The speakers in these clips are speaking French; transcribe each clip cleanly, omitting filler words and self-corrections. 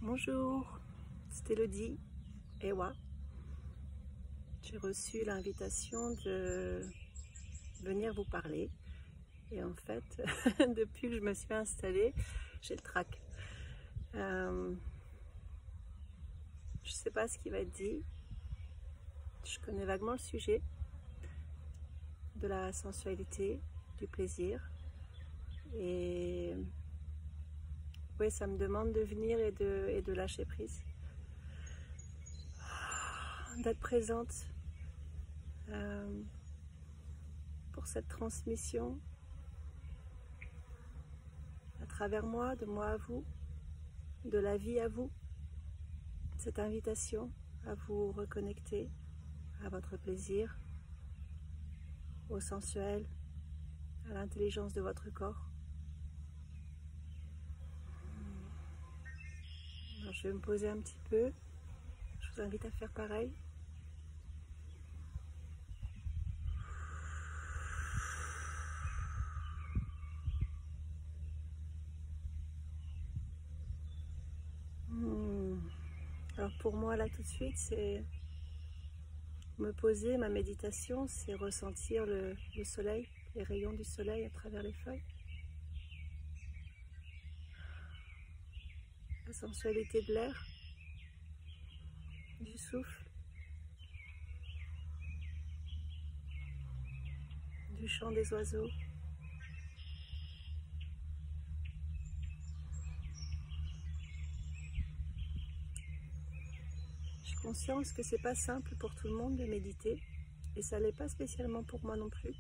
Bonjour, c'est Elodie, Ewa. J'ai reçu l'invitation de venir vous parler et en fait, depuis que je me suis installée, j'ai le trac. Je ne sais pas ce qui va être dit, je connais vaguement le sujet de la sensualité, du plaisir et oui, ça me demande de venir et de lâcher prise, d'être présente pour cette transmission à travers moi, de moi à vous, de la vie à vous, cette invitation à vous reconnecter à votre plaisir, au sensuel, à l'intelligence de votre corps. Alors, je vais me poser un petit peu, je vous invite à faire pareil. Alors pour moi là tout de suite, c'est me poser, ma méditation, c'est ressentir le soleil, les rayons du soleil à travers les feuilles. La sensualité de l'air, du souffle, du chant des oiseaux. J'ai conscience que c'est pas simple pour tout le monde de méditer et ça l'est pas spécialement pour moi non plus.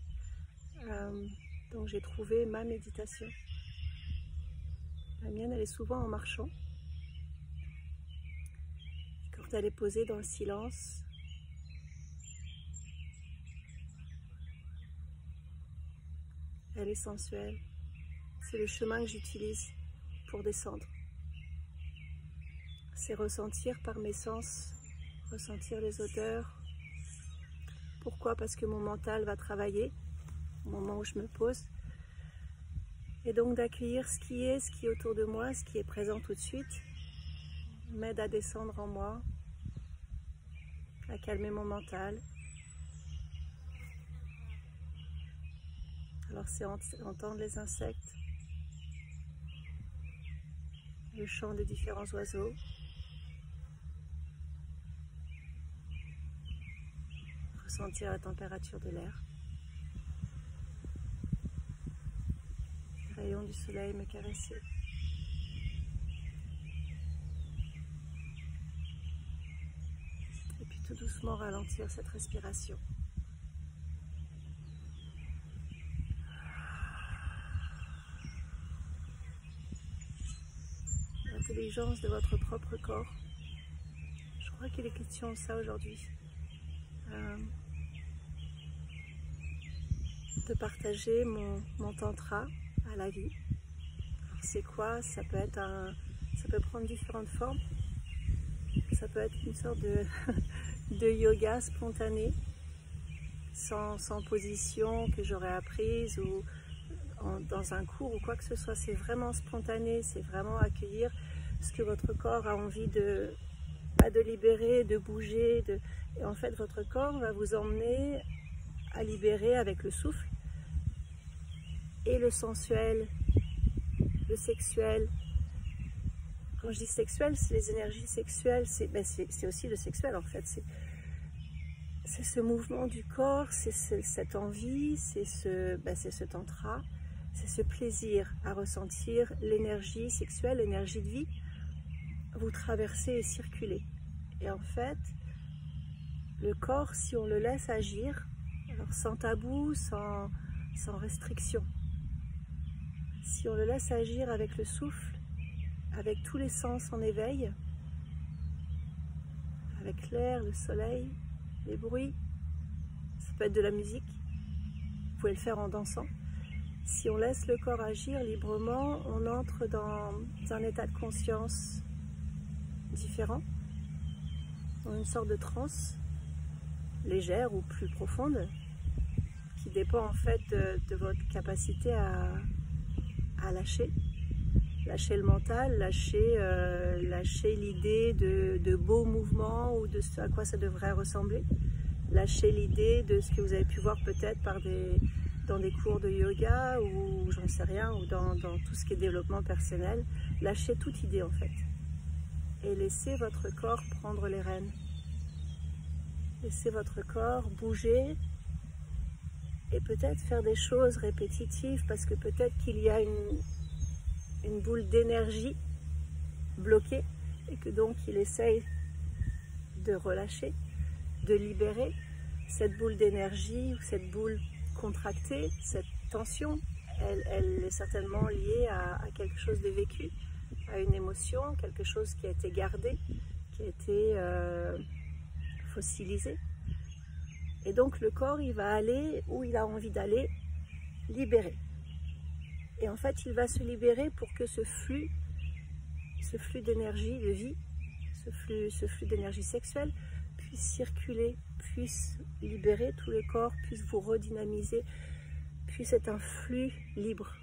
Donc j'ai trouvé ma méditation. La mienne, elle est souvent en marchant. Quand elle est posée dans le silence, elle est sensuelle. C'est le chemin que j'utilise pour descendre. C'est ressentir par mes sens, ressentir les odeurs. Pourquoi? Parce que mon mental va travailler au moment où je me pose. Et donc d'accueillir ce qui est autour de moi, ce qui est présent tout de suite, m'aide à descendre en moi, à calmer mon mental. Alors c'est entendre les insectes, le chant des différents oiseaux, ressentir la température de l'air, les rayons du soleil me caresser. Et puis tout doucement ralentir cette respiration. L'intelligence de votre propre corps. Je crois qu'il est question de ça aujourd'hui. De partager mon tantra à la vie. C'est quoi? Ça peut être ça peut prendre différentes formes. Ça peut être une sorte de yoga spontané, sans position que j'aurais apprise ou dans un cours ou quoi que ce soit. C'est vraiment spontané, c'est vraiment accueillir ce que votre corps a envie de libérer, de bouger. Et en fait, votre corps va vous emmener à libérer avec le souffle et le sensuel, le sexuel. Quand je dis sexuel, c'est les énergies sexuelles, c'est aussi le sexuel en fait. C'est ce mouvement du corps, c'est cette envie, c'est ce tantra, c'est ce plaisir à ressentir l'énergie sexuelle, l'énergie de vie, vous traverser et circuler. Et en fait, le corps, si on le laisse agir, alors sans tabou, sans restriction, si on le laisse agir avec le souffle, avec tous les sens en éveil, avec l'air, le soleil, les bruits, ça peut être de la musique, vous pouvez le faire en dansant. Si on laisse le corps agir librement, on entre dans un état de conscience différent, dans une sorte de transe, légère ou plus profonde, qui dépend en fait de votre capacité à lâcher Lâchez le mental, lâchez l'idée de beaux mouvements ou de ce à quoi ça devrait ressembler. Lâchez l'idée de ce que vous avez pu voir peut-être dans des cours de yoga ou j'en sais rien, ou dans tout ce qui est développement personnel. Lâchez toute idée en fait. Et laissez votre corps prendre les rênes. Laissez votre corps bouger et peut-être faire des choses répétitives parce que peut-être qu'il y a une boule d'énergie bloquée et que donc il essaye de relâcher, de libérer cette boule d'énergie ou cette boule contractée, cette tension. Elle est certainement liée à quelque chose de vécu, à une émotion, quelque chose qui a été gardé, qui a été fossilisé. Et donc le corps, il va aller où il a envie d'aller, libérer. Et en fait, il va se libérer pour que ce flux d'énergie, de vie, ce flux d'énergie sexuelle puisse circuler, puisse libérer tout le corps, puisse vous redynamiser, puisse être un flux libre.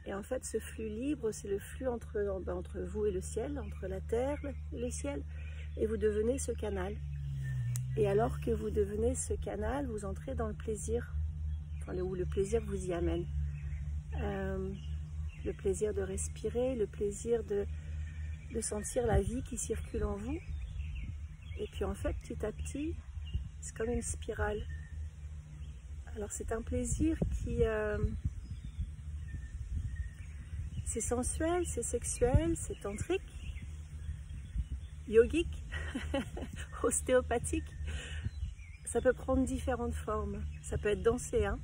Et en fait, ce flux libre, c'est le flux entre vous et le ciel, entre la terre et le ciel. Et vous devenez ce canal. Et alors que vous devenez ce canal, vous entrez dans le plaisir, où le plaisir vous y amène. Le plaisir de respirer, le plaisir de sentir la vie qui circule en vous. Et puis en fait, petit à petit, c'est comme une spirale. Alors c'est un plaisir qui... c'est sensuel, c'est sexuel, c'est tantrique, yogique, ostéopathique. Ça peut prendre différentes formes. Ça peut être dansé, hein.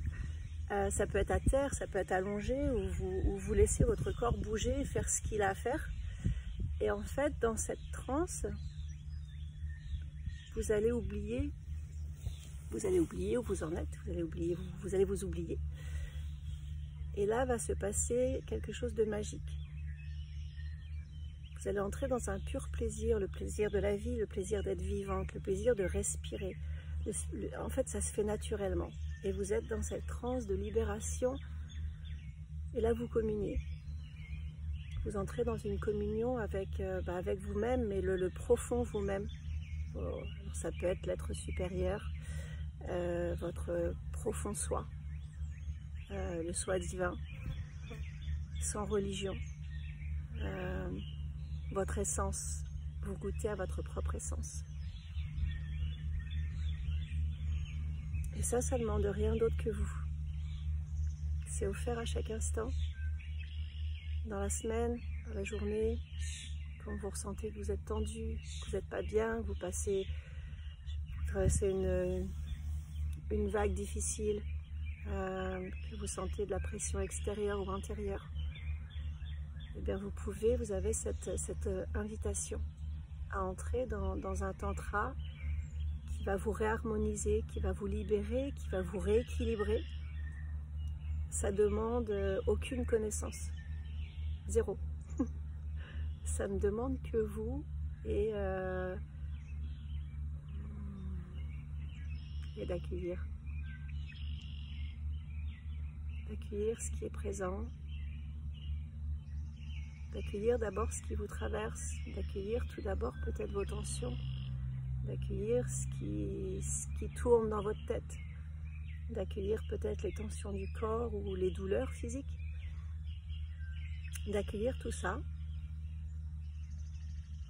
Ça peut être à terre, ça peut être allongé, ou vous laissez votre corps bouger, faire ce qu'il a à faire. Et en fait, dans cette transe, vous allez oublier où vous en êtes, vous allez vous oublier. Et là va se passer quelque chose de magique. Vous allez entrer dans un pur plaisir, le plaisir de la vie, le plaisir d'être vivante, le plaisir de respirer. En fait, ça se fait naturellement. Et vous êtes dans cette transe de libération. Et là, vous communiez. Vous entrez dans une communion avec vous-même, mais le profond vous-même. Alors, ça peut être l'être supérieur, votre profond soi, le soi divin, sans religion. Votre essence, vous goûtez à votre propre essence. Et ça ne demande rien d'autre que vous. C'est offert à chaque instant, dans la semaine, dans la journée, quand vous ressentez que vous êtes tendu, que vous n'êtes pas bien, que vous traversez une vague difficile, que vous sentez de la pression extérieure ou intérieure. Eh bien vous avez cette invitation à entrer dans un tantra qui va vous réharmoniser, qui va vous libérer, qui va vous rééquilibrer. Ça demande aucune connaissance, zéro. Ça ne demande que vous et d'accueillir. D'accueillir ce qui est présent. D'accueillir d'abord ce qui vous traverse, d'accueillir tout d'abord peut-être vos tensions, d'accueillir ce qui tourne dans votre tête, d'accueillir peut-être les tensions du corps ou les douleurs physiques, d'accueillir tout ça,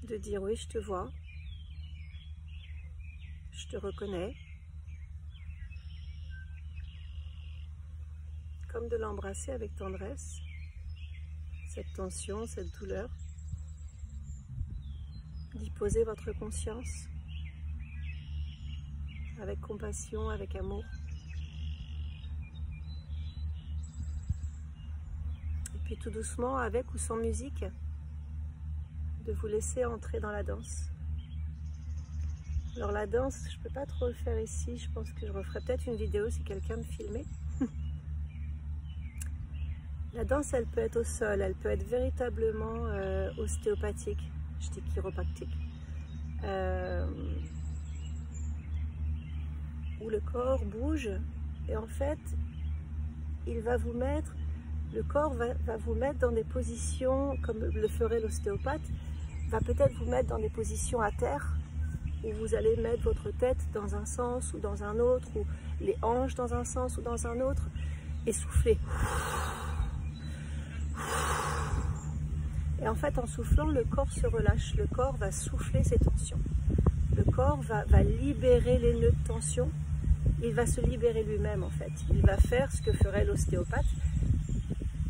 de dire oui, je te vois, je te reconnais, comme de l'embrasser avec tendresse. Cette tension, cette douleur, d'y poser votre conscience avec compassion, avec amour. Et puis tout doucement, avec ou sans musique, de vous laisser entrer dans la danse. Alors la danse, je ne peux pas trop le faire ici, je pense que je referai peut-être une vidéo si quelqu'un me filmait. La danse, elle peut être au sol, elle peut être véritablement ostéopathique, je dis chiropractique, où le corps bouge et en fait, il va vous mettre le corps va vous mettre dans des positions, comme le ferait l'ostéopathe, va peut-être vous mettre dans des positions à terre, où vous allez mettre votre tête dans un sens ou dans un autre, ou les hanches dans un sens ou dans un autre, et souffler. Et en fait, en soufflant, le corps se relâche, le corps va souffler ses tensions. Le corps va libérer les nœuds de tension, il va se libérer lui-même en fait. Il va faire ce que ferait l'ostéopathe.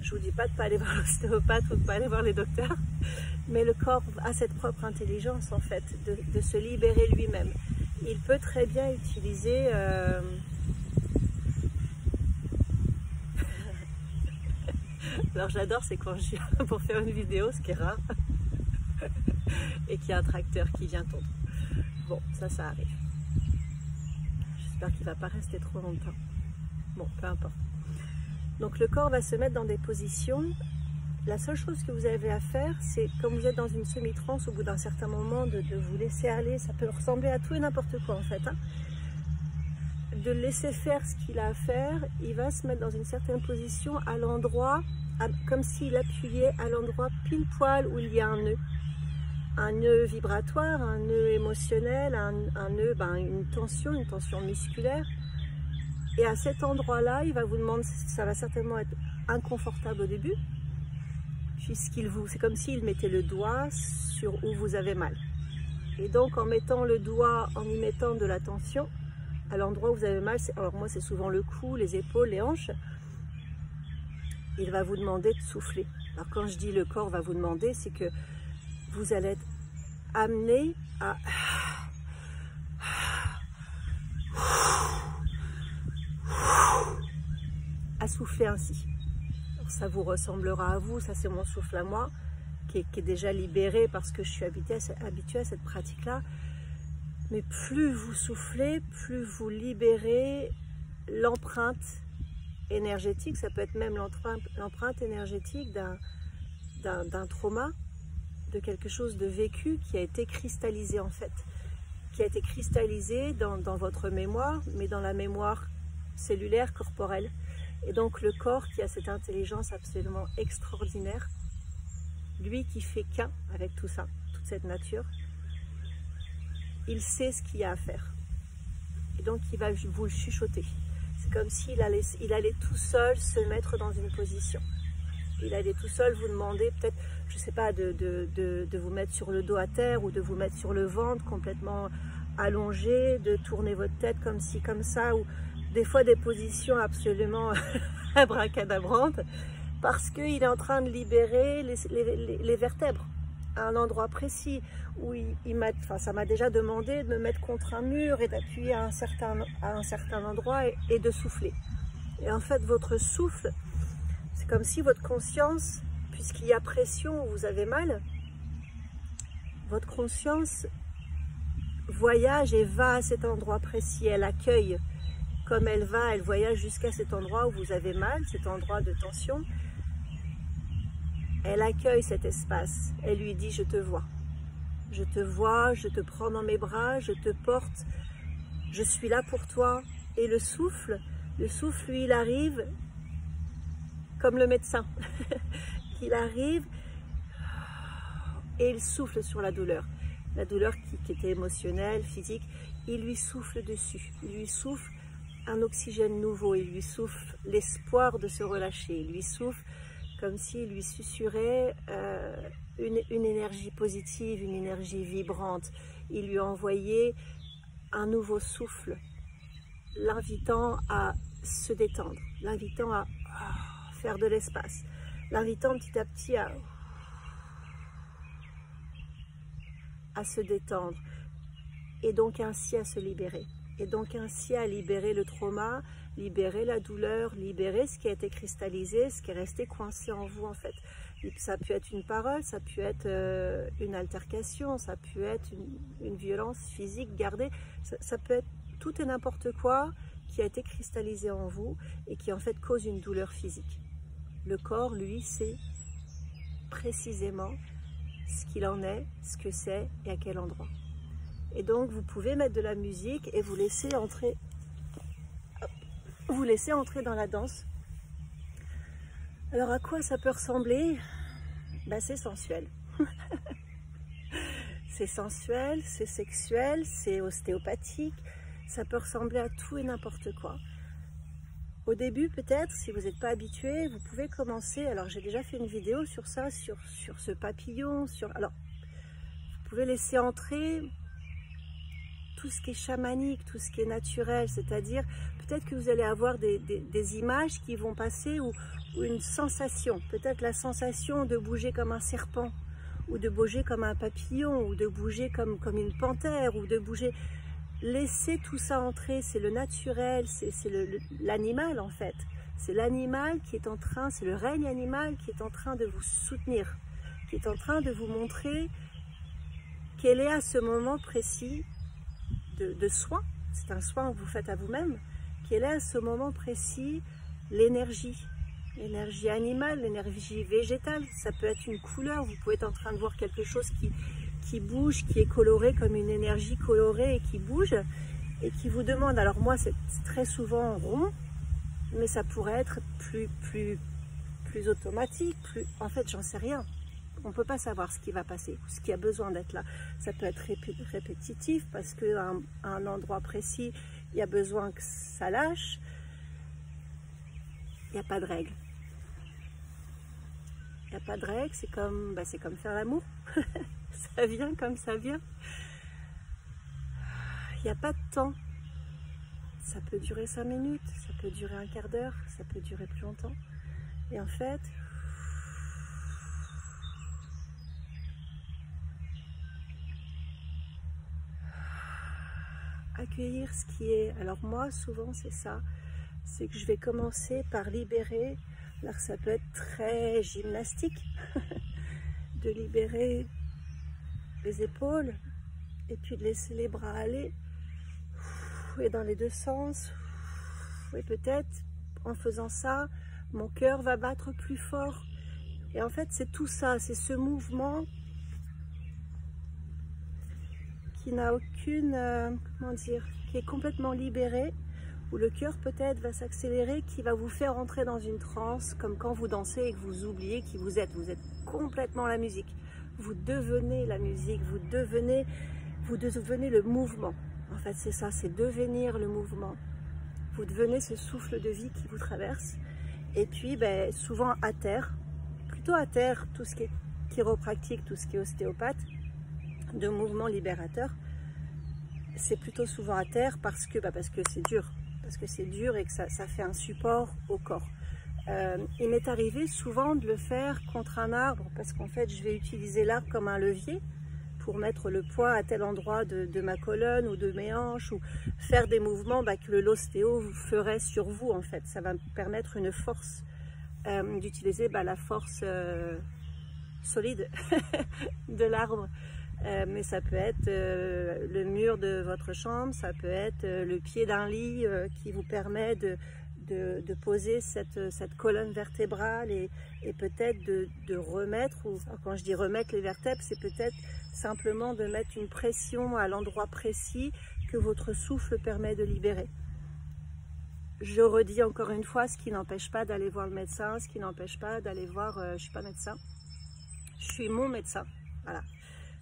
Je ne vous dis pas de ne pas aller voir l'ostéopathe ou de ne pas aller voir les docteurs, mais le corps a cette propre intelligence en fait, de se libérer lui-même. Il peut très bien utiliser... Alors j'adore, c'est quand je viens pour faire une vidéo, ce qui est rare, et qu'il y a un tracteur qui vient tondre. Bon, ça arrive. J'espère qu'il ne va pas rester trop longtemps. Bon, peu importe. Donc le corps va se mettre dans des positions. La seule chose que vous avez à faire, c'est comme vous êtes dans une semi-transe, au bout d'un certain moment, de vous laisser aller. Ça peut ressembler à tout et n'importe quoi en fait. Hein. De laisser faire ce qu'il a à faire. Il va se mettre dans une certaine position à l'endroit, comme s'il appuyait à l'endroit pile poil où il y a un nœud. Un nœud vibratoire, un nœud émotionnel, un nœud, une tension musculaire. Et à cet endroit-là, il va vous demander, ça va certainement être inconfortable au début, c'est comme s'il mettait le doigt sur où vous avez mal. Et donc en mettant le doigt, en y mettant de la tension, à l'endroit où vous avez mal, alors moi c'est souvent le cou, les épaules, les hanches, il va vous demander de souffler. Alors quand je dis le corps va vous demander, c'est que vous allez être amené à souffler ainsi. Alors ça vous ressemblera à vous, ça c'est mon souffle à moi, qui est déjà libéré parce que je suis habituée à cette pratique-là. Mais plus vous soufflez, plus vous libérez l'empreinte énergétique, ça peut être même l'empreinte énergétique d'un trauma, de quelque chose de vécu qui a été cristallisé en fait, qui a été cristallisé dans votre mémoire, mais dans la mémoire cellulaire, corporelle. Et donc le corps qui a cette intelligence absolument extraordinaire, lui qui fait qu'un avec tout ça, toute cette nature, il sait ce qu'il y a à faire. Et donc il va vous le chuchoter. C'est comme s'il allait tout seul se mettre dans une position. Il allait tout seul vous demander peut-être, je ne sais pas, de vous mettre sur le dos à terre ou de vous mettre sur le ventre complètement allongé, de tourner votre tête comme ci, comme ça, ou des fois des positions absolument abracadabrantes, parce qu'il est en train de libérer les vertèbres à un endroit précis où ça m'a déjà demandé de me mettre contre un mur et d'appuyer à un certain endroit et de souffler. Et en fait, votre souffle, c'est comme si votre conscience, puisqu'il y a pression où vous avez mal, votre conscience voyage et va à cet endroit précis, elle accueille. Comme elle voyage jusqu'à cet endroit où vous avez mal, cet endroit de tension. Elle accueille cet espace, elle lui dit « je te vois, je te prends dans mes bras, je te porte, je suis là pour toi ». Et le souffle, lui, il arrive comme le médecin. Il arrive et il souffle sur la douleur qui était émotionnelle, physique, il lui souffle dessus, il lui souffle un oxygène nouveau, il lui souffle l'espoir de se relâcher, il lui souffle comme s'il lui susurrait une énergie positive, une énergie vibrante. Il lui envoyait un nouveau souffle, l'invitant à se détendre, l'invitant à faire de l'espace, l'invitant petit à petit à se détendre et donc ainsi à se libérer. Et donc ainsi à libérer le trauma, libérer la douleur, libérer ce qui a été cristallisé, ce qui est resté coincé en vous en fait. Ça peut être une parole, ça peut être une altercation, ça peut être une violence physique gardée, ça peut être tout et n'importe quoi qui a été cristallisé en vous et qui en fait cause une douleur physique. Le corps, lui, sait précisément ce qu'il en est, ce que c'est et à quel endroit. Et donc vous pouvez mettre de la musique et vous laisser entrer dans la danse Alors à quoi ça peut ressembler? Ben, c'est sensuel. C'est sensuel, c'est sexuel, c'est ostéopathique. Ça peut ressembler à tout et n'importe quoi. Au début, peut-être, si vous n'êtes pas habitué, vous pouvez commencer. Alors, j'ai déjà fait une vidéo sur ça, sur ce papillon. Alors, vous pouvez laisser entrer tout ce qui est chamanique, tout ce qui est naturel. C'est-à-dire, peut-être que vous allez avoir des images qui vont passer ou une sensation. Peut-être la sensation de bouger comme un serpent, ou de bouger comme un papillon, ou de bouger comme une panthère, ou de bouger... Laissez tout ça entrer, c'est le naturel, c'est l'animal en fait. C'est l'animal qui est en train, c'est le règne animal qui est en train de vous soutenir, qui est en train de vous montrer quel est à ce moment précis de soin, c'est un soin que vous faites à vous-même, quel est à ce moment précis l'énergie animale, l'énergie végétale. Ça peut être une couleur, vous pouvez être en train de voir quelque chose qui bouge, qui est coloré comme une énergie colorée et qui bouge et qui vous demande, alors moi c'est très souvent rond, mais ça pourrait être plus automatique, en fait j'en sais rien, on ne peut pas savoir ce qui va passer, ce qui a besoin d'être là. Ça peut être répétitif parce qu'à un endroit précis il y a besoin que ça lâche. Il n'y a pas de règle. Il n'y a pas de règle, c'est comme faire l'amour. Ça vient comme ça vient. Il n'y a pas de temps. Ça peut durer 5 minutes, ça peut durer un quart d'heure, ça peut durer plus longtemps. Et en fait, accueillir ce qui est. Alors moi, souvent, c'est ça. C'est que je vais commencer par libérer. Alors ça peut être très gymnastique, de libérer les épaules et puis de laisser les bras aller et dans les deux sens. Et peut-être en faisant ça, mon cœur va battre plus fort. Et en fait, c'est tout ça, c'est ce mouvement qui n'a aucune, comment dire, qui est complètement libéré, où le cœur peut-être va s'accélérer, qui va vous faire entrer dans une transe, comme quand vous dansez et que vous oubliez qui vous êtes. Vous êtes complètement la musique. Vous devenez la musique, vous devenez le mouvement. En fait, c'est ça, c'est devenir le mouvement. Vous devenez ce souffle de vie qui vous traverse. Et puis, souvent à terre, plutôt à terre, tout ce qui est chiropratique, tout ce qui est ostéopathe, de mouvement libérateur, c'est plutôt souvent à terre parce que c'est dur. Parce que c'est dur et que ça fait un support au corps. Il m'est arrivé souvent de le faire contre un arbre parce qu'en fait je vais utiliser l'arbre comme un levier pour mettre le poids à tel endroit de ma colonne ou de mes hanches, ou faire des mouvements que l'ostéo ferait sur vous en fait. Ça va me permettre une force, d'utiliser la force solide de l'arbre. Mais ça peut être le mur de votre chambre, ça peut être le pied d'un lit qui vous permet de poser cette colonne vertébrale et peut-être de remettre, ou quand je dis remettre les vertèbres, c'est peut-être simplement de mettre une pression à l'endroit précis que votre souffle permet de libérer. Je redis encore une fois, ce qui n'empêche pas d'aller voir le médecin, ce qui n'empêche pas d'aller voir, je ne suis pas médecin, je suis mon médecin, voilà.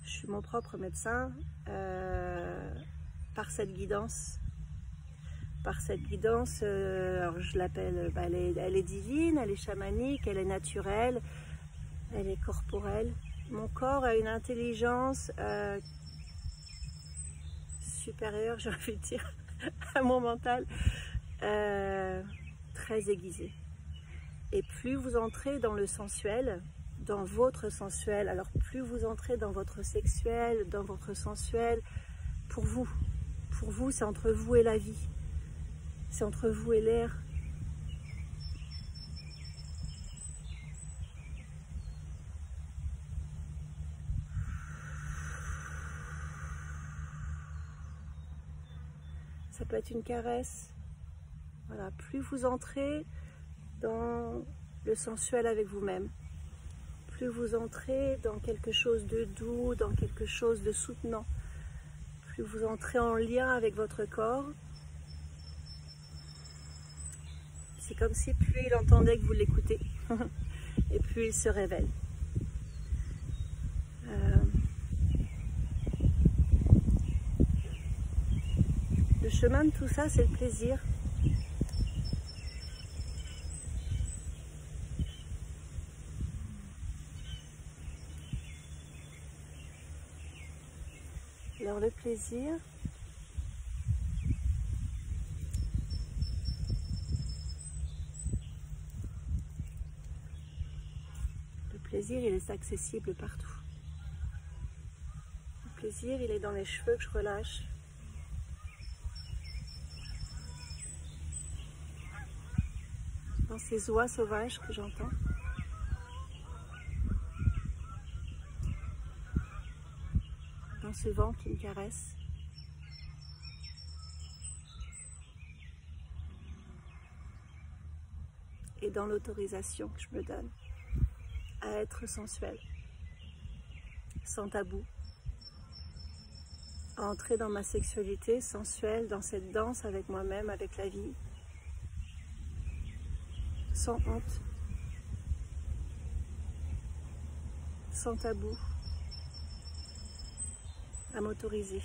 Je suis mon propre médecin par cette guidance. Alors je l'appelle, elle est divine, elle est chamanique, elle est naturelle, elle est corporelle. Mon corps a une intelligence supérieure, j'ai envie de dire, à mon mental, très aiguisée. Et plus vous entrez dans le sensuel, dans votre sensuel, alors plus vous entrez dans votre sexuel, dans votre sensuel, pour vous, c'est entre vous et la vie, c'est entre vous et l'air. Ça peut être une caresse. Voilà, plus vous entrez dans le sensuel avec vous-même, plus vous entrez dans quelque chose de doux, dans quelque chose de soutenant, plus vous entrez en lien avec votre corps. C'est comme si plus il entendait que vous l'écoutez. et plus il se révèle. Le chemin de tout ça, c'est le plaisir. Alors le plaisir, il est accessible partout. Le plaisir, il est dans les cheveux que je relâche. Dans ces oies sauvages que j'entends. Dans ce vent qui me caresse. Et dans l'autorisation que je me donne à être sensuelle, sans tabou, à entrer dans ma sexualité sensuelle, dans cette danse avec moi-même, avec la vie, sans honte, sans tabou, à m'autoriser.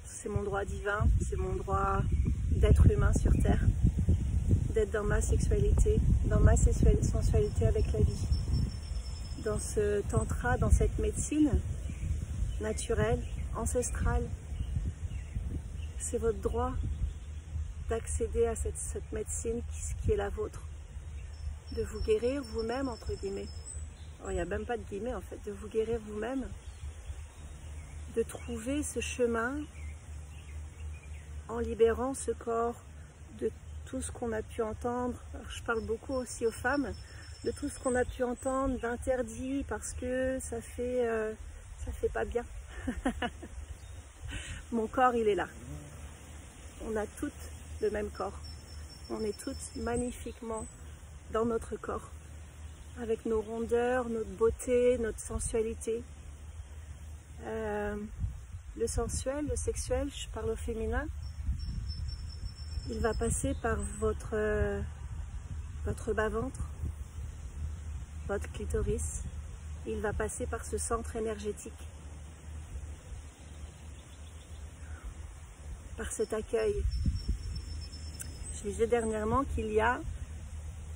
C'est mon droit divin, c'est mon droit d'être humain sur Terre, d'être dans ma sexualité, dans ma sensualité avec la vie, dans ce tantra, dans cette médecine naturelle, ancestrale. C'est votre droit d'accéder à cette médecine qui est la vôtre, de vous guérir vous-même, entre guillemets. Alors, il n'y a même pas de guillemets en fait, de vous guérir vous-même, de trouver ce chemin en libérant ce corps de tout ce qu'on a pu entendre. Alors, je parle beaucoup aussi aux femmes, de tout ce qu'on a pu entendre d'interdit parce que ça fait pas bien. Mon corps, il est là. On a toutes le même corps. On est toutes magnifiquement dans notre corps, avec nos rondeurs, notre beauté, notre sensualité. Le sensuel, le sexuel, je parle au féminin, il va passer par votre bas-ventre, votre clitoris. Il va passer par ce centre énergétique, par cet accueil. Je disais dernièrement qu'il y a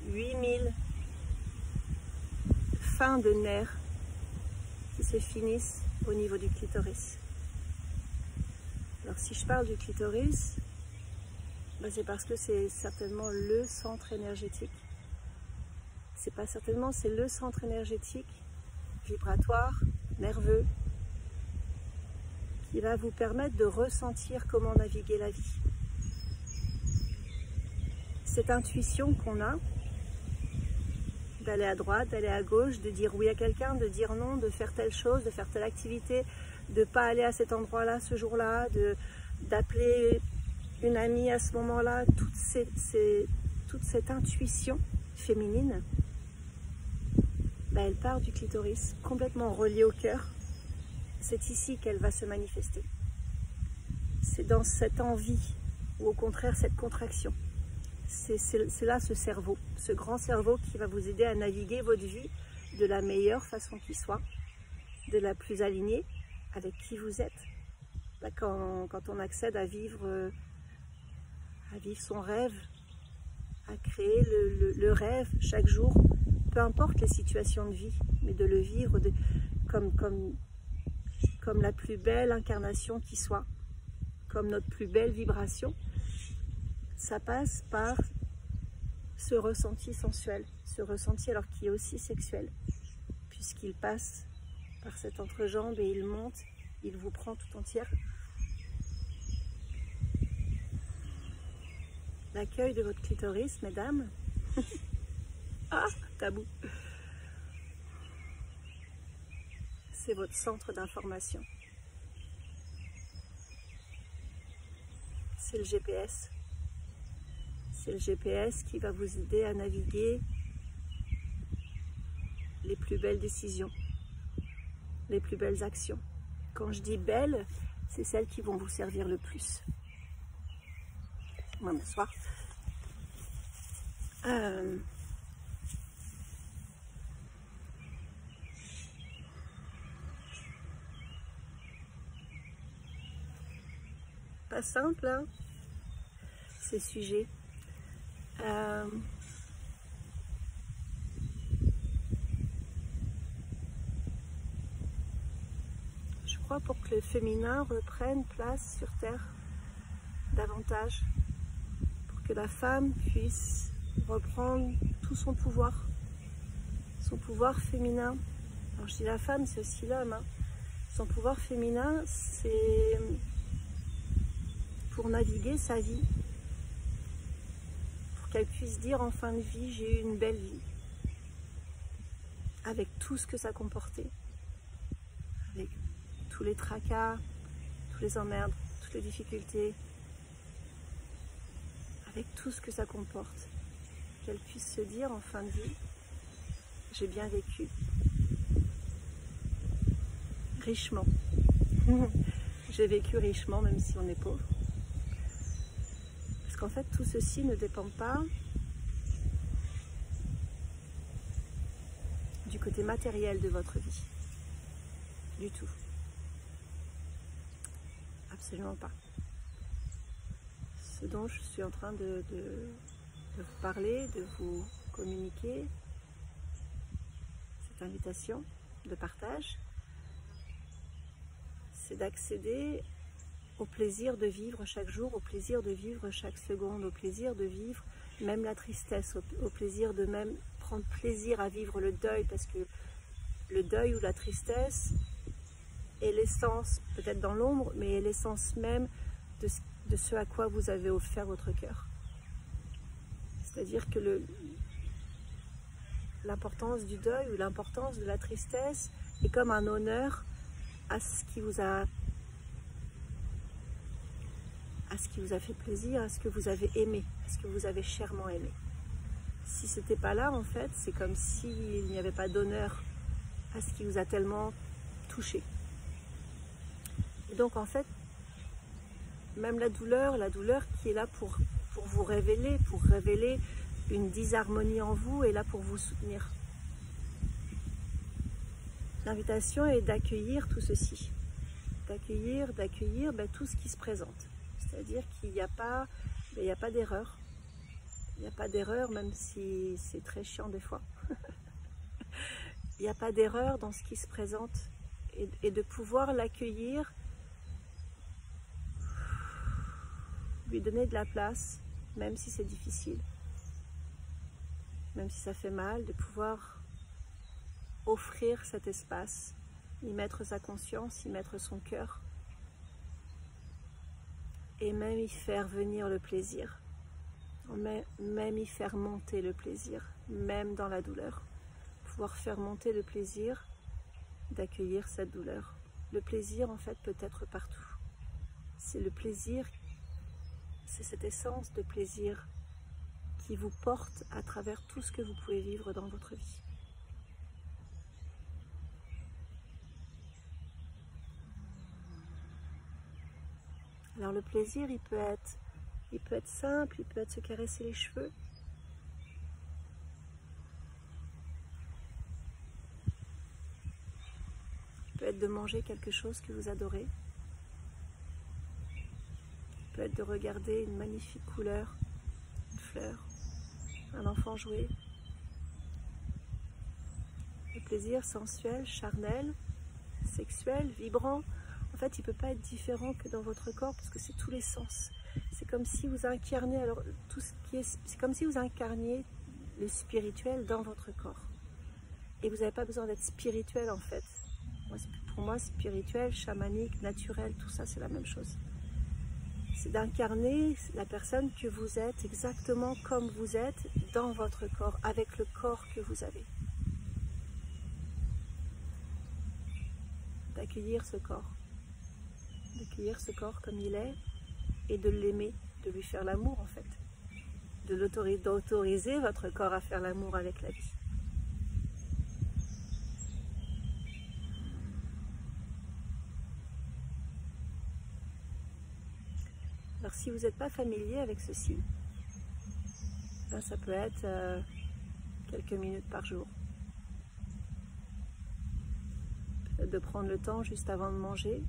8000 fins de nerfs qui se finissent au niveau du clitoris. Alors si je parle du clitoris, ben c'est parce que c'est certainement le centre énergétique. C'est pas certainement, c'est le centre énergétique, vibratoire, nerveux, qui va vous permettre de ressentir comment naviguer la vie. Cette intuition qu'on a, d'aller à droite, d'aller à gauche, de dire oui à quelqu'un, de dire non, de faire telle chose, de faire telle activité, de ne pas aller à cet endroit-là ce jour-là, d'appeler une amie à ce moment-là, toute cette intuition féminine, ben elle part du clitoris, complètement reliée au cœur. C'est ici qu'elle va se manifester. C'est dans cette envie, ou au contraire cette contraction. C'est là ce cerveau, ce grand cerveau qui va vous aider à naviguer votre vie de la meilleure façon qui soit, de la plus alignée avec qui vous êtes. Là, quand on accède à vivre son rêve, à créer le rêve chaque jour, peu importe les situations de vie, mais de le vivre comme la plus belle incarnation qui soit, comme notre plus belle vibration, ça passe par ce ressenti sensuel, ce ressenti alors qui est aussi sexuel, puisqu'il passe par cette entrejambe et il monte, il vous prend tout entière. L'accueil de votre clitoris, mesdames. Ah, tabou. C'est votre centre d'information. C'est le GPS. C'est le GPS qui va vous aider à naviguer les plus belles décisions, les plus belles actions. Quand je dis belles, c'est celles qui vont vous servir le plus. On va m'asseoir. pas simple, hein, ces sujets. Je crois pour que le féminin reprenne place sur Terre davantage, pour que la femme puisse reprendre tout son pouvoir féminin. Alors je dis la femme, c'est aussi l'homme, hein. Son pouvoir féminin, c'est pour naviguer sa vie, pour qu'elle puisse dire en fin de vie, j'ai eu une belle vie, avec tout ce que ça comportait, avec tous les tracas, tous les emmerdes, toutes les difficultés, avec tout ce que ça comporte, qu'elle puisse se dire en fin de vie, j'ai bien vécu, richement. J'ai vécu richement, même si on est pauvre. Parce qu'en fait, tout ceci ne dépend pas du côté matériel de votre vie. Du tout. Absolument pas. Ce dont je suis en train de vous parler, de vous communiquer, cette invitation de partage, c'est d'accéder au plaisir de vivre chaque jour, au plaisir de vivre chaque seconde, au plaisir de vivre même la tristesse, au plaisir de même prendre plaisir à vivre le deuil, parce que le deuil ou la tristesse est l'essence, peut-être dans l'ombre, mais est l'essence même de ce à quoi vous avez offert votre cœur. C'est-à-dire que l'importance du deuil ou l'importance de la tristesse est comme un honneur à ce qui vous a fait plaisir, à ce que vous avez aimé, à ce que vous avez chèrement aimé. Si ce n'était pas là, en fait, c'est comme s'il n'y avait pas d'honneur à ce qui vous a tellement touché. Et donc, en fait, même la douleur qui est là pour vous révéler, pour révéler une disharmonie en vous, est là pour vous soutenir. L'invitation est d'accueillir tout ceci, d'accueillir tout ce qui se présente. C'est-à-dire qu'il n'y a pas d'erreur. Il n'y a pas d'erreur, même si c'est très chiant des fois. Il n'y a pas d'erreur dans ce qui se présente. Et de pouvoir l'accueillir, lui donner de la place, même si c'est difficile, même si ça fait mal, de pouvoir offrir cet espace, y mettre sa conscience, y mettre son cœur, et même y faire venir le plaisir, même y faire monter le plaisir, même dans la douleur, pouvoir faire monter le plaisir d'accueillir cette douleur. Le plaisir, en fait, peut être partout. C'est le plaisir, c'est cette essence de plaisir qui vous porte à travers tout ce que vous pouvez vivre dans votre vie. Alors le plaisir, il peut être simple, il peut être se caresser les cheveux. Il peut être de manger quelque chose que vous adorez. Il peut être de regarder une magnifique couleur, une fleur, un enfant jouer. Le plaisir sensuel, charnel, sexuel, vibrant, en fait, il ne peut pas être différent que dans votre corps parce que c'est tous les sens. C'est comme si vous incarniez, c'est comme si vous incarniez le spirituel dans votre corps. Et vous n'avez pas besoin d'être spirituel en fait. Pour moi, spirituel, chamanique, naturel, tout ça, c'est la même chose. C'est d'incarner la personne que vous êtes exactement comme vous êtes dans votre corps, avec le corps que vous avez. D'accueillir ce corps comme il est et de l'aimer, de lui faire l'amour en fait, d'autoriser votre corps à faire l'amour avec la vie. Alors si vous n'êtes pas familier avec ceci, ben, ça peut être quelques minutes par jour. Peut-être de prendre le temps juste avant de manger,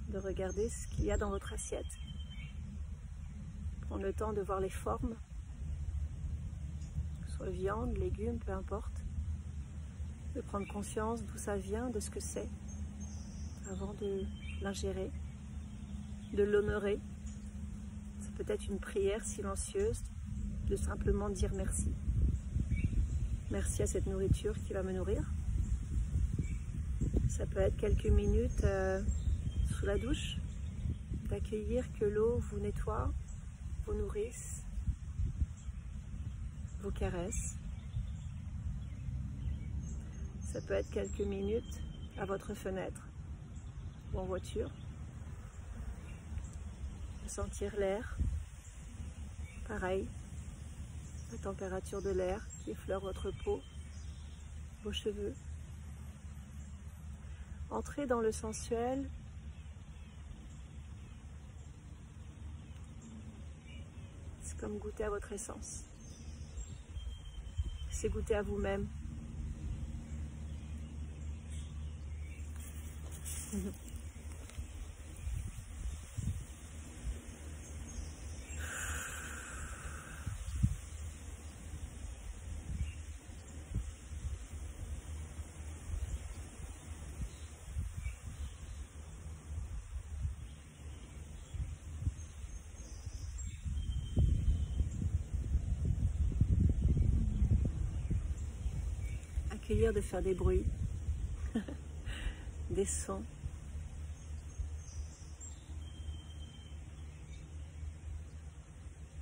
de regarder ce qu'il y a dans votre assiette. Prendre le temps de voir les formes, que ce soit viande, légumes, peu importe. De prendre conscience d'où ça vient, de ce que c'est, avant de l'ingérer, de l'honorer. C'est peut-être une prière silencieuse, de simplement dire merci. Merci à cette nourriture qui va me nourrir. Ça peut être quelques minutes sous la douche, d'accueillir que l'eau vous nettoie, vous nourrisse, vous caresse. Ça peut être quelques minutes à votre fenêtre ou en voiture, de sentir l'air, pareil, la température de l'air qui effleure votre peau, vos cheveux. Entrez dans le sensuel, c'est comme goûter à votre essence, c'est goûter à vous-même. Accueillir de faire des bruits, des sons.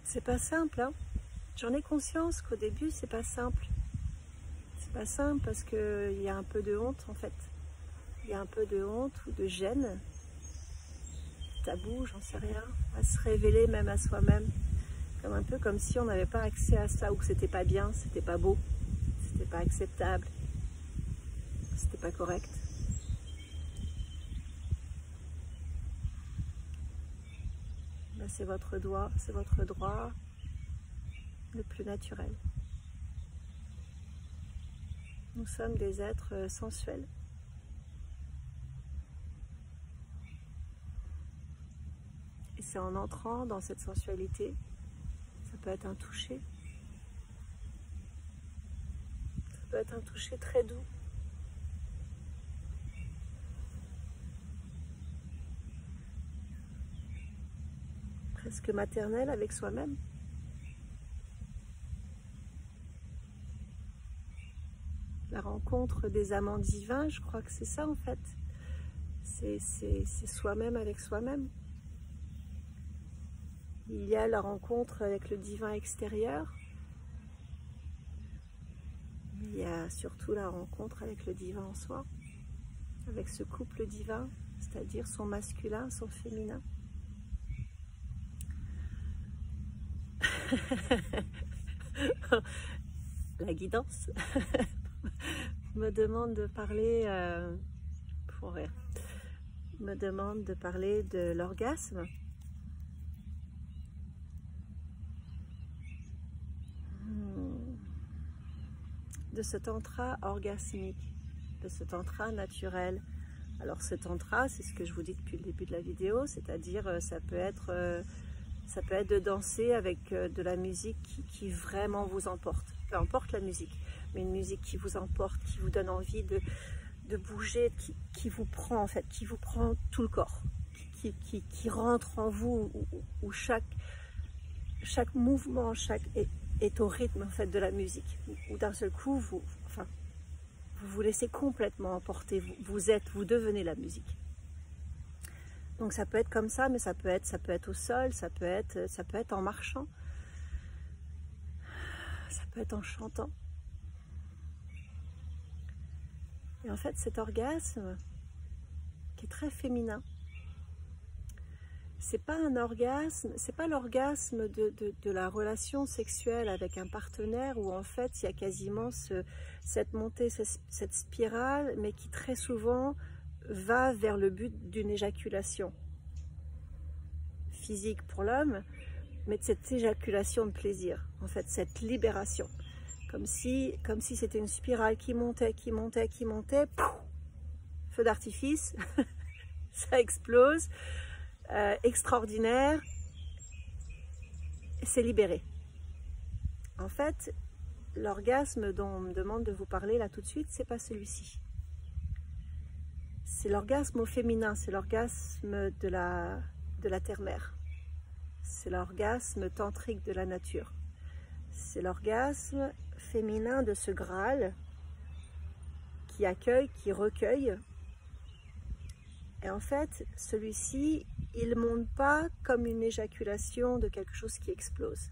C'est pas simple, hein. J'en ai conscience qu'au début, c'est pas simple. C'est pas simple parce qu'il y a un peu de honte, en fait. Il y a un peu de honte ou de gêne, tabou, j'en sais rien, à se révéler même à soi-même. Un peu comme si on n'avait pas accès à ça, ou que c'était pas bien, c'était pas beau, c'était pas acceptable, c'était pas correct. Ben, c'est votre droit le plus naturel. Nous sommes des êtres sensuels. Et c'est en entrant dans cette sensualité, ça peut être un toucher. Ça peut être un toucher très doux. Presque maternel avec soi-même. La rencontre des amants divins, je crois que c'est ça en fait. C'est soi-même avec soi-même. Il y a la rencontre avec le divin extérieur. Il y a surtout la rencontre avec le divin en soi, avec ce couple divin, c'est-à-dire son masculin, son féminin. La guidance me demande de parler, me demande de parler de l'orgasme. De ce tantra orgasmique, de ce tantra naturel. Alors ce tantra, c'est ce que je vous dis depuis le début de la vidéo, c'est-à-dire ça peut être de danser avec de la musique qui vraiment vous emporte. Peu importe la musique, mais une musique qui vous emporte, qui vous donne envie de bouger, qui vous prend en fait, qui vous prend tout le corps, qui rentre en vous, où chaque mouvement, est au rythme en fait de la musique, où d'un seul coup vous vous laissez complètement emporter, vous devenez la musique. Donc ça peut être comme ça, mais ça peut être au sol, ça peut être en marchant, ça peut être en chantant. Et en fait cet orgasme qui est très féminin, c'est pas un orgasme, c'est pas l'orgasme de la relation sexuelle avec un partenaire où en fait il y a quasiment cette montée, cette spirale, mais qui très souvent va vers le but d'une éjaculation physique pour l'homme, mais de cette éjaculation de plaisir, en fait cette libération, comme si c'était une spirale qui montait, pouf, feu d'artifice. ça explose, extraordinaire, c'est libéré. En fait, l'orgasme dont on me demande de vous parler là tout de suite, c'est pas celui-ci. C'est l'orgasme au féminin, c'est l'orgasme de la terre-mère. C'est l'orgasme tantrique de la nature. C'est l'orgasme féminin de ce Graal qui accueille, qui recueille. Et en fait, celui-ci, il ne monte pas comme une éjaculation de quelque chose qui explose.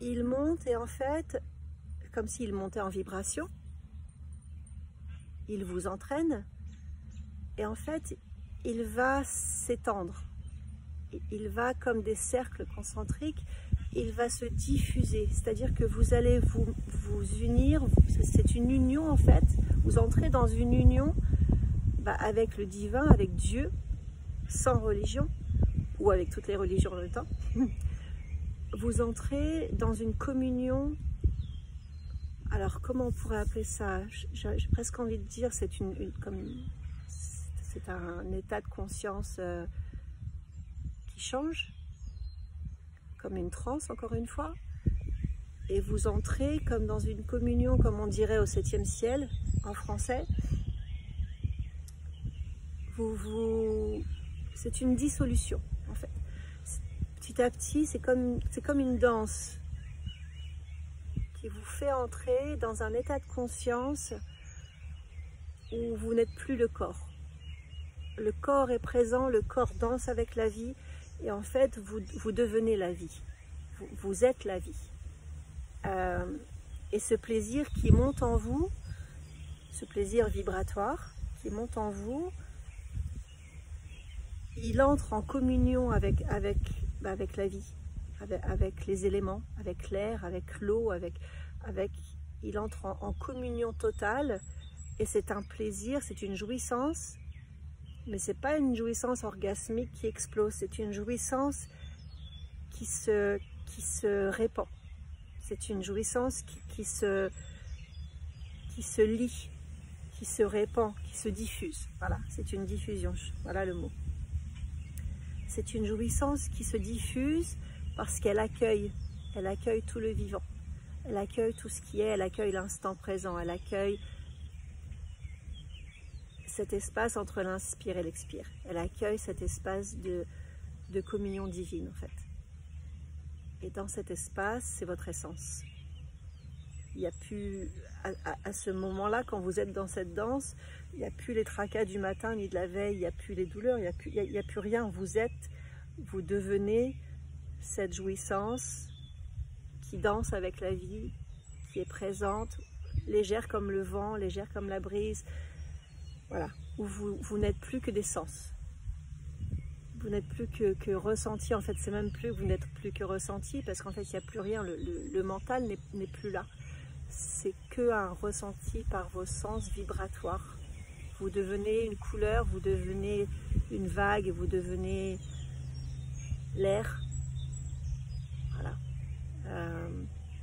Il monte et en fait, comme s'il montait en vibration, il vous entraîne et en fait, il va s'étendre. Il va comme des cercles concentriques, il va se diffuser, c'est-à-dire que vous allez vous unir, c'est une union en fait, vous entrez dans une union avec le divin, avec Dieu, sans religion, ou avec toutes les religions en même temps. Vous entrez dans une communion, alors comment on pourrait appeler ça? J'ai presque envie de dire c'est c'est un état de conscience qui change, comme une transe encore une fois, et vous entrez comme dans une communion, comme on dirait au 7e ciel en français. C'est une dissolution en fait. Petit à petit, c'est comme une danse qui vous fait entrer dans un état de conscience où vous n'êtes plus le corps. Le corps est présent, le corps danse avec la vie et en fait, vous devenez la vie. Vous êtes la vie. Et ce plaisir qui monte en vous, ce plaisir vibratoire qui monte en vous, il entre en communion avec la vie, avec les éléments, avec l'air, avec l'eau, il entre en communion totale et c'est un plaisir, c'est une jouissance, mais c'est pas une jouissance orgasmique qui explose, c'est une jouissance qui se répand, c'est une jouissance qui se lie, qui se répand, qui se diffuse, voilà, c'est une diffusion, voilà le mot. C'est une jouissance qui se diffuse parce qu'elle accueille tout le vivant, elle accueille tout ce qui est, elle accueille l'instant présent, elle accueille cet espace entre l'inspire et l'expire, elle accueille cet espace de communion divine en fait. Et dans cet espace, c'est votre essence. Il n'y a plus, à ce moment-là, quand vous êtes dans cette danse, il n'y a plus les tracas du matin ni de la veille, il n'y a plus les douleurs, il n'y a plus rien. Vous devenez cette jouissance qui danse avec la vie, qui est présente, légère comme le vent, légère comme la brise. Voilà, où vous n'êtes plus que des sens. Vous n'êtes plus que ressenti, en fait, c'est même plus, vous n'êtes plus que ressenti, parce qu'en fait, il n'y a plus rien, le mental n'est plus là. C'est que un ressenti par vos sens vibratoires. Vous devenez une couleur, vous devenez une vague, vous devenez l'air. Voilà.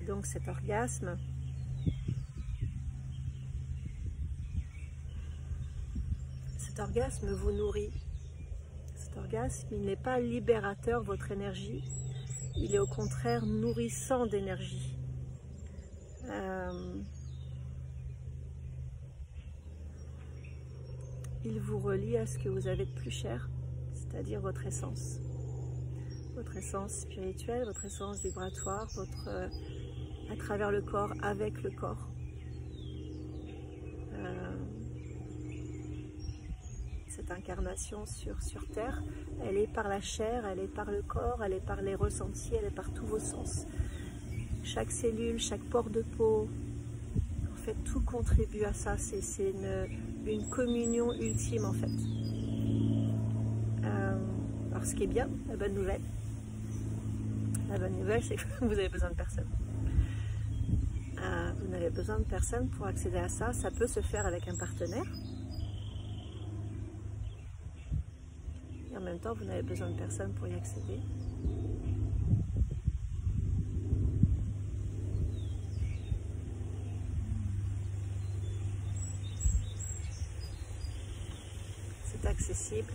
Donc cet orgasme, vous nourrit. Cet orgasme, il n'est pas libérateur de votre énergie, il est au contraire nourrissant d'énergie. Il vous relie à ce que vous avez de plus cher, c'est-à-dire votre essence spirituelle, votre essence vibratoire, à travers le corps, avec le corps. Cette incarnation sur Terre, elle est par la chair, elle est par le corps, elle est par les ressentis, elle est par tous vos sens. Chaque cellule, chaque pore de peau, en fait, tout contribue à ça. C'est une communion ultime, en fait. Alors, ce qui est bien, la bonne nouvelle, c'est que vous avez besoin de personne. Vous n'avez besoin de personne pour accéder à ça. Ça peut se faire avec un partenaire. Et en même temps, vous n'avez besoin de personne pour y accéder. est accessible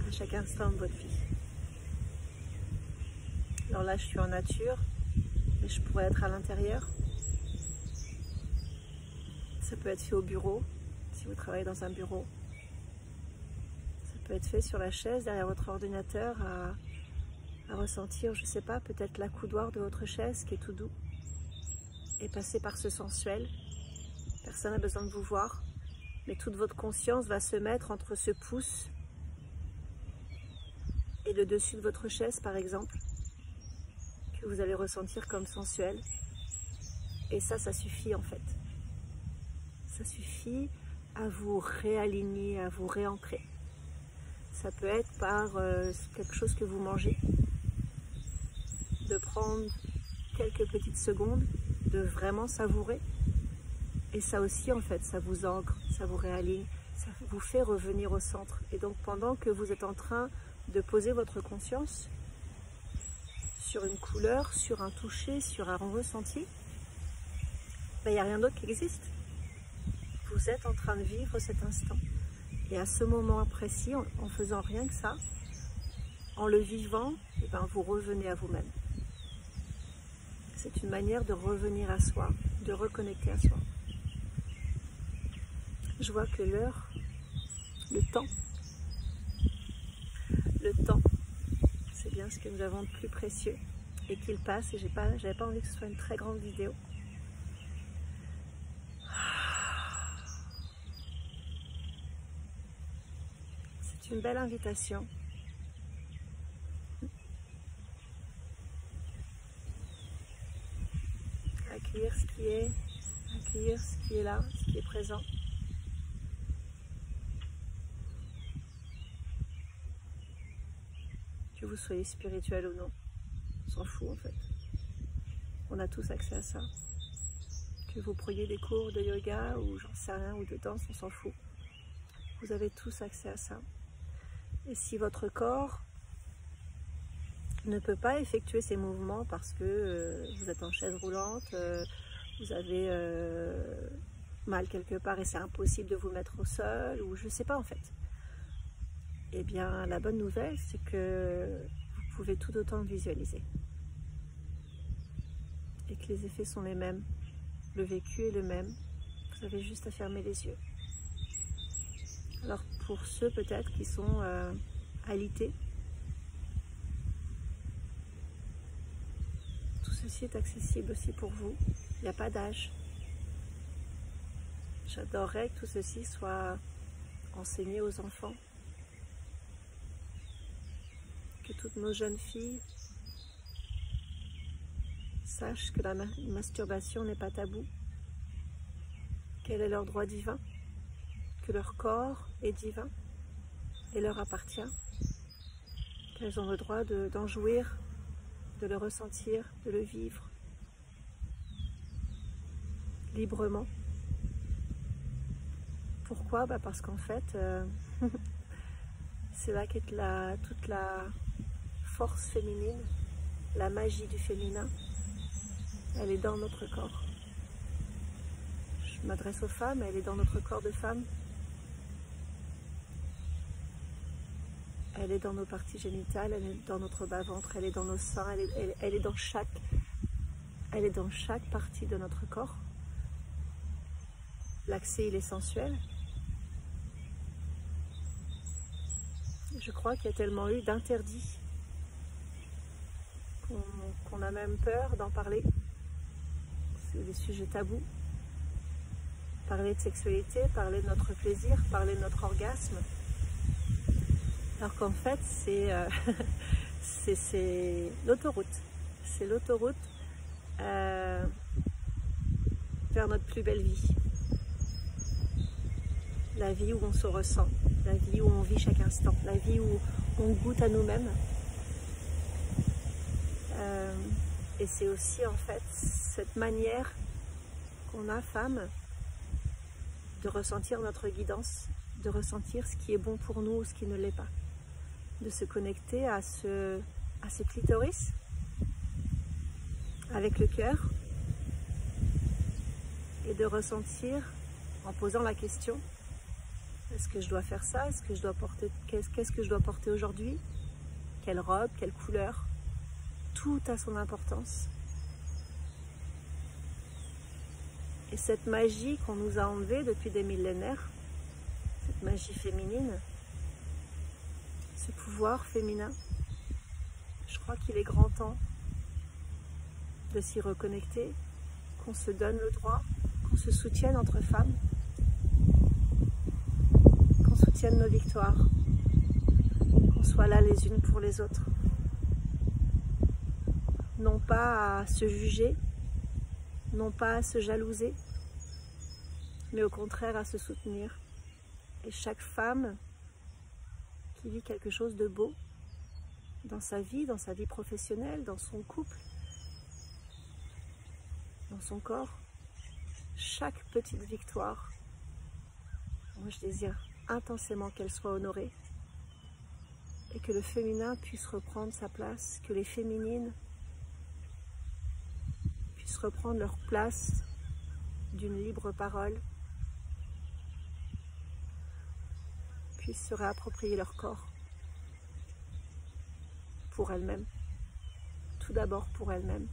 à chaque instant de votre vie. Alors là, je suis en nature, mais je pourrais être à l'intérieur. Ça peut être fait au bureau, si vous travaillez dans un bureau. Ça peut être fait sur la chaise, derrière votre ordinateur, à ressentir, je ne sais pas, peut-être l'accoudoir de votre chaise qui est tout doux. Et passer par ce sensuel. Personne n'a besoin de vous voir, mais toute votre conscience va se mettre entre ce pouce et le dessus de votre chaise, par exemple, que vous allez ressentir comme sensuel. Et ça suffit en fait. Ça suffit à vous réaligner, à vous réancrer. Ça peut être par quelque chose que vous mangez, de prendre quelques petites secondes, de vraiment savourer. Et ça aussi, en fait, ça vous ancre, ça vous réaligne, ça vous fait revenir au centre. Et donc, pendant que vous êtes en train de poser votre conscience sur une couleur, sur un toucher, sur un ressenti, il n'y a rien d'autre qui existe. Vous êtes en train de vivre cet instant. Et à ce moment précis, en faisant rien que ça, en le vivant, vous revenez à vous-même. C'est une manière de revenir à soi, de reconnecter à soi. Je vois que l'heure, le temps, c'est bien ce que nous avons de plus précieux et qu'il passe. Et j'avais pas envie que ce soit une très grande vidéo. C'est une belle invitation. Accueillir ce qui est, accueillir ce qui est là, ce qui est présent. Que vous soyez spirituel ou non, on s'en fout en fait. On a tous accès à ça. Que vous preniez des cours de yoga ou j'en sais rien, ou de danse, on s'en fout. Vous avez tous accès à ça. Et si votre corps ne peut pas effectuer ces mouvements parce que vous êtes en chaise roulante, vous avez mal quelque part et c'est impossible de vous mettre au sol, ou je sais pas en fait. Eh bien, la bonne nouvelle, c'est que vous pouvez tout autant le visualiser. Et que les effets sont les mêmes. Le vécu est le même. Vous avez juste à fermer les yeux. Alors, pour ceux peut-être qui sont alités, tout ceci est accessible aussi pour vous. Il n'y a pas d'âge. J'adorerais que tout ceci soit enseigné aux enfants. Que toutes nos jeunes filles sachent que la masturbation n'est pas tabou, quel est leur droit divin, que leur corps est divin et leur appartient, qu'elles ont le droit d'en jouir, de le ressentir, de le vivre librement. Pourquoi? Parce qu'en fait, c'est là qu'est toute la force féminine, la magie du féminin, elle est dans notre corps. Je m'adresse aux femmes, elle est dans notre corps de femme. Elle est dans nos parties génitales, elle est dans notre bas-ventre, elle est dans nos seins, elle est dans chaque partie de notre corps. L'accès, il est sensuel. Je crois qu'il y a tellement eu d'interdits qu'on a même peur d'en parler. C'est des sujets tabous. Parler de sexualité, parler de notre plaisir, parler de notre orgasme. Alors qu'en fait, c'est l'autoroute. C'est l'autoroute vers notre plus belle vie. La vie où on se ressent, la vie où on vit chaque instant, la vie où on goûte à nous-mêmes. Et c'est aussi en fait cette manière qu'on a, femme, de ressentir notre guidance, de ressentir ce qui est bon pour nous ou ce qui ne l'est pas. De se connecter à ce clitoris avec le cœur et de ressentir, en posant la question, Est-ce que je dois faire ça? Est-ce que je dois porter, qu'est-ce que je dois porter aujourd'hui? Quelle robe? Quelle couleur? Tout a son importance. Et cette magie qu'on nous a enlevée depuis des millénaires, cette magie féminine, ce pouvoir féminin, je crois qu'il est grand temps de s'y reconnecter, qu'on se donne le droit, qu'on se soutienne entre femmes, qu'on soutienne nos victoires, qu'on soit là les unes pour les autres. Non pas à se juger, non pas à se jalouser, mais au contraire à se soutenir. Et chaque femme qui vit quelque chose de beau dans sa vie professionnelle, dans son couple, dans son corps, chaque petite victoire, moi je désire intensément qu'elle soit honorée et que le féminin puisse reprendre sa place, que les féminines puissent reprendre leur place d'une libre parole, puissent se réapproprier leur corps pour elles-mêmes, tout d'abord pour elles-mêmes.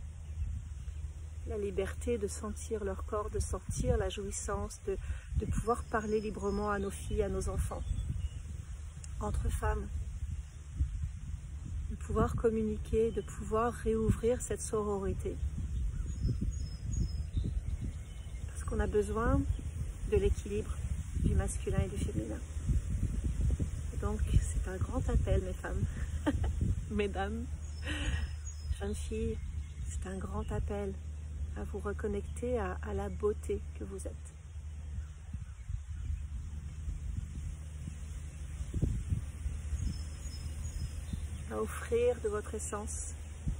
La liberté de sentir leur corps, de sentir la jouissance, de pouvoir parler librement à nos filles, à nos enfants, entre femmes, de pouvoir communiquer, de pouvoir réouvrir cette sororité. Parce qu'on a besoin de l'équilibre du masculin et du féminin. Et donc c'est un grand appel, mes femmes, mesdames, jeunes filles, c'est un grand appel à vous reconnecter à la beauté que vous êtes. À offrir de votre essence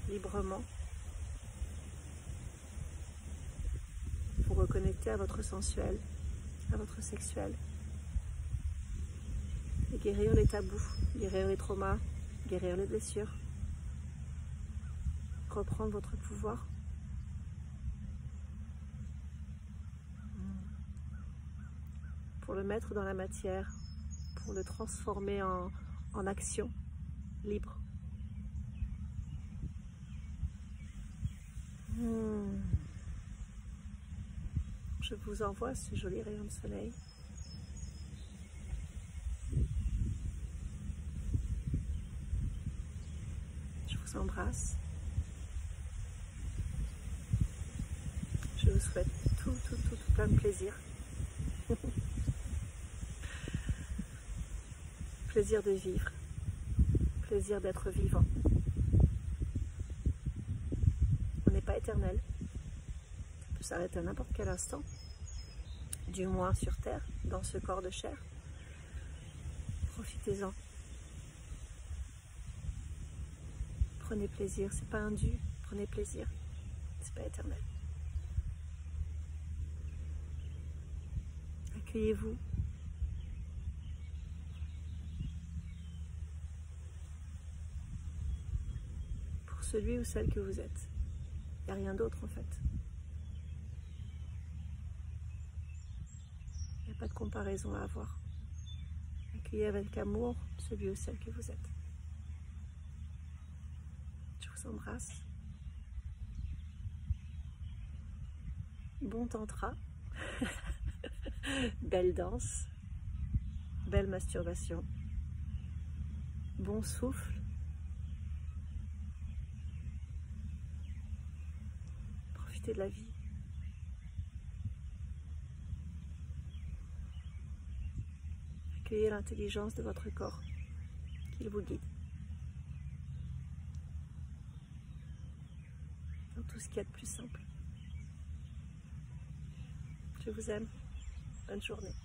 librement. Vous reconnecter à votre sensuel, à votre sexuel. Et guérir les tabous, guérir les traumas, guérir les blessures. Reprendre votre pouvoir. Pour le mettre dans la matière, pour le transformer en action libre. Je vous envoie ce joli rayon de soleil. Je vous embrasse. Je vous souhaite tout plein de plaisir. Plaisir de vivre, plaisir d'être vivant. On n'est pas éternel, ça peut s'arrêter à n'importe quel instant, du moins sur terre, dans ce corps de chair. Profitez-en. Prenez plaisir, c'est pas un dû, prenez plaisir, c'est pas éternel. Accueillez-vous. Celui ou celle que vous êtes. Il n'y a rien d'autre en fait. Il n'y a pas de comparaison à avoir. Accueillez avec amour celui ou celle que vous êtes. Je vous embrasse. Bon tantra. Belle danse. Belle masturbation. Bon souffle. De la vie. Accueillez l'intelligence de votre corps, qu'il vous guide dans tout ce qu'il y a de plus simple. Je vous aime. Bonne journée.